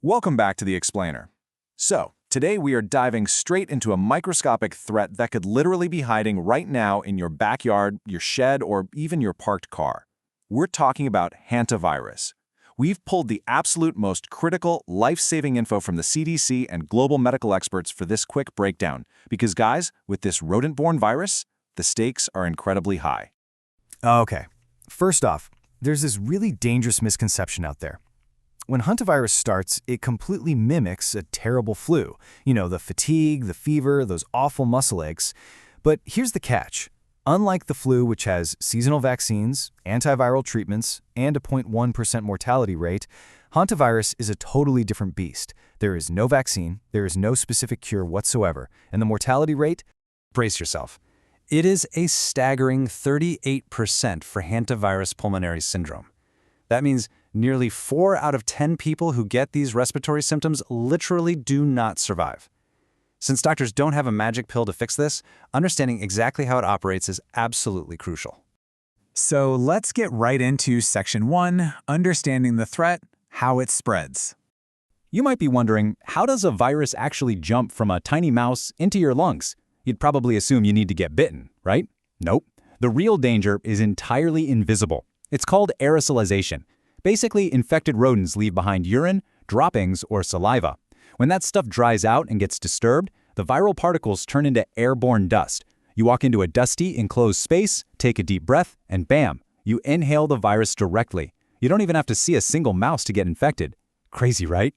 Welcome back to The Explainer. So, today we are diving straight into a microscopic threat that could literally be hiding right now in your backyard, your shed, or even your parked car. We're talking about Hantavirus. We've pulled the absolute most critical, life-saving info from the CDC and global medical experts for this quick breakdown, because guys, with this rodent-borne virus, the stakes are incredibly high. Okay, first off, there's this really dangerous misconception out there. When hantavirus starts, it completely mimics a terrible flu. You know, the fatigue, the fever, those awful muscle aches. But here's the catch. Unlike the flu, which has seasonal vaccines, antiviral treatments, and a 0.1% mortality rate, hantavirus is a totally different beast. There is no vaccine, there is no specific cure whatsoever, and the mortality rate, brace yourself. It is a staggering 38% for hantavirus pulmonary syndrome. That means nearly 4 out of 10 people who get these respiratory symptoms literally do not survive. Since doctors don't have a magic pill to fix this, understanding exactly how it operates is absolutely crucial. So let's get right into Section 1, Understanding the Threat, How It Spreads. You might be wondering, how does a virus actually jump from a tiny mouse into your lungs? You'd probably assume you need to get bitten, right? Nope. The real danger is entirely invisible. It's called aerosolization. Basically, infected rodents leave behind urine, droppings, or saliva. When that stuff dries out and gets disturbed, the viral particles turn into airborne dust. You walk into a dusty, enclosed space, take a deep breath, and bam, you inhale the virus directly. You don't even have to see a single mouse to get infected. Crazy, right?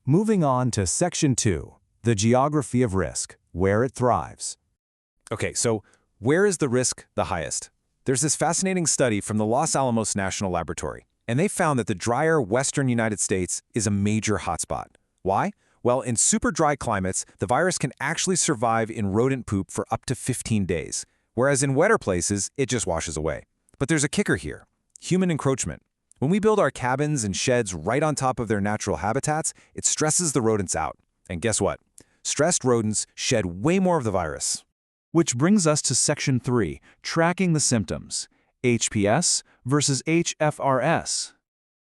Moving on to Section 2, the geography of risk, where it thrives. Okay, so where is the risk the highest? There's this fascinating study from the Los Alamos National Laboratory, and they found that the drier western United States is a major hotspot. Why? Well, in super dry climates, the virus can actually survive in rodent poop for up to 15 days, whereas in wetter places, it just washes away. But there's a kicker here: human encroachment. When we build our cabins and sheds right on top of their natural habitats, it stresses the rodents out. And guess what? Stressed rodents shed way more of the virus. Which brings us to Section 3, Tracking the Symptoms, HPS versus HFRS.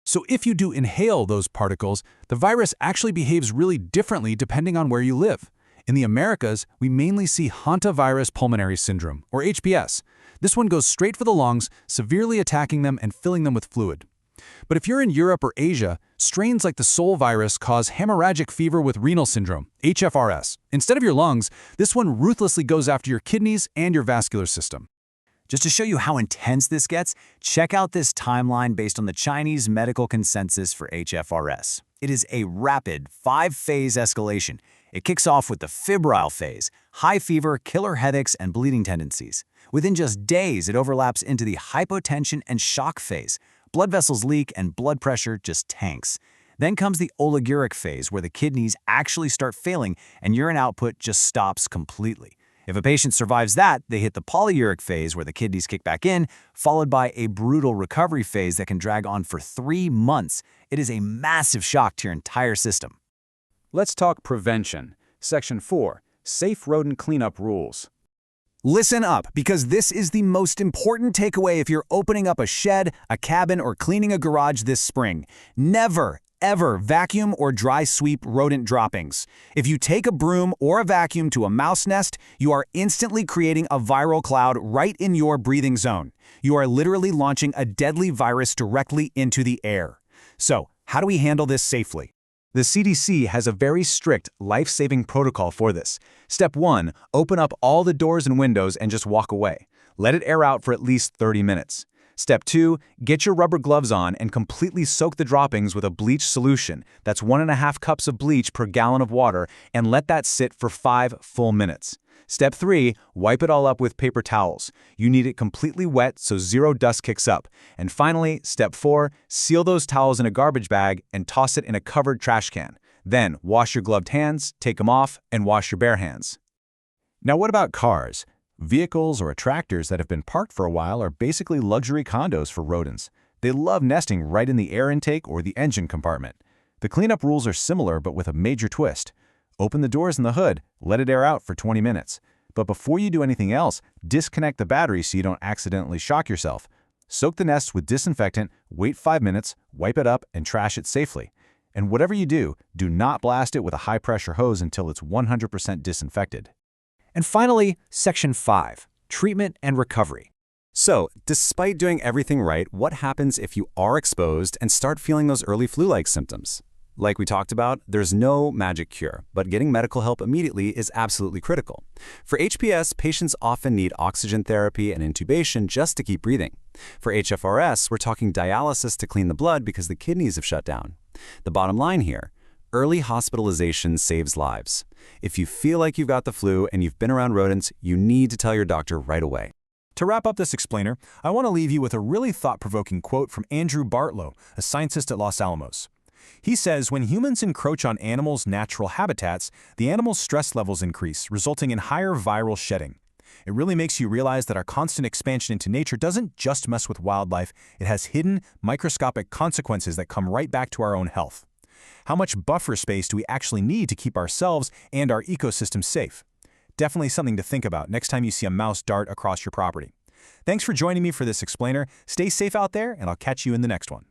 So if you do inhale those particles, the virus actually behaves really differently depending on where you live. In the Americas, we mainly see hantavirus pulmonary syndrome, or HPS. This one goes straight for the lungs, severely attacking them and filling them with fluid. But if you're in Europe or Asia, strains like the Sol virus cause hemorrhagic fever with renal syndrome, HFRS. Instead of your lungs, this one ruthlessly goes after your kidneys and your vascular system. Just to show you how intense this gets, check out this timeline based on the Chinese medical consensus for HFRS. It is a rapid 5-phase escalation. It kicks off with the febrile phase, high fever, killer headaches, and bleeding tendencies. Within just days, it overlaps into the hypotension and shock phase. Blood vessels leak and blood pressure just tanks. Then comes the oliguric phase, where the kidneys actually start failing and urine output just stops completely. If a patient survives that, they hit the polyuric phase, where the kidneys kick back in, followed by a brutal recovery phase that can drag on for 3 months. It is a massive shock to your entire system. Let's talk prevention. Section 4, Safe Rodent Cleanup Rules. Listen up, because this is the most important takeaway if you're opening up a shed, a cabin, or cleaning a garage this spring. Never, ever vacuum or dry sweep rodent droppings. If you take a broom or a vacuum to a mouse nest, you are instantly creating a viral cloud right in your breathing zone. You are literally launching a deadly virus directly into the air. So, how do we handle this safely? The CDC has a very strict, life-saving protocol for this. Step 1, open up all the doors and windows and just walk away. Let it air out for at least 30 minutes. Step 2, get your rubber gloves on and completely soak the droppings with a bleach solution. That's 1.5 cups of bleach per gallon of water, and let that sit for 5 full minutes. Step 3, wipe it all up with paper towels. You need it completely wet so zero dust kicks up. And finally, Step 4, seal those towels in a garbage bag and toss it in a covered trash can. Then, wash your gloved hands, take them off, and wash your bare hands. Now what about cars? Vehicles or tractors that have been parked for a while are basically luxury condos for rodents. They love nesting right in the air intake or the engine compartment. The cleanup rules are similar but with a major twist. Open the doors and the hood, let it air out for 20 minutes. But before you do anything else, disconnect the battery so you don't accidentally shock yourself. Soak the nest with disinfectant, wait 5 minutes, wipe it up, and trash it safely. And whatever you do, do not blast it with a high-pressure hose until it's 100% disinfected. And finally, Section 5, Treatment and Recovery. So, despite doing everything right, what happens if you are exposed and start feeling those early flu-like symptoms? Like we talked about, there's no magic cure, but getting medical help immediately is absolutely critical. For HPS, patients often need oxygen therapy and intubation just to keep breathing. For HFRS, we're talking dialysis to clean the blood because the kidneys have shut down. The bottom line here, early hospitalization saves lives. If you feel like you've got the flu and you've been around rodents, you need to tell your doctor right away. To wrap up this explainer, I want to leave you with a really thought-provoking quote from Andrew Bartlow, a scientist at Los Alamos. He says, when humans encroach on animals' natural habitats, the animals' stress levels increase, resulting in higher viral shedding. It really makes you realize that our constant expansion into nature doesn't just mess with wildlife, it has hidden, microscopic consequences that come right back to our own health. How much buffer space do we actually need to keep ourselves and our ecosystem safe? Definitely something to think about next time you see a mouse dart across your property. Thanks for joining me for this explainer. Stay safe out there, and I'll catch you in the next one.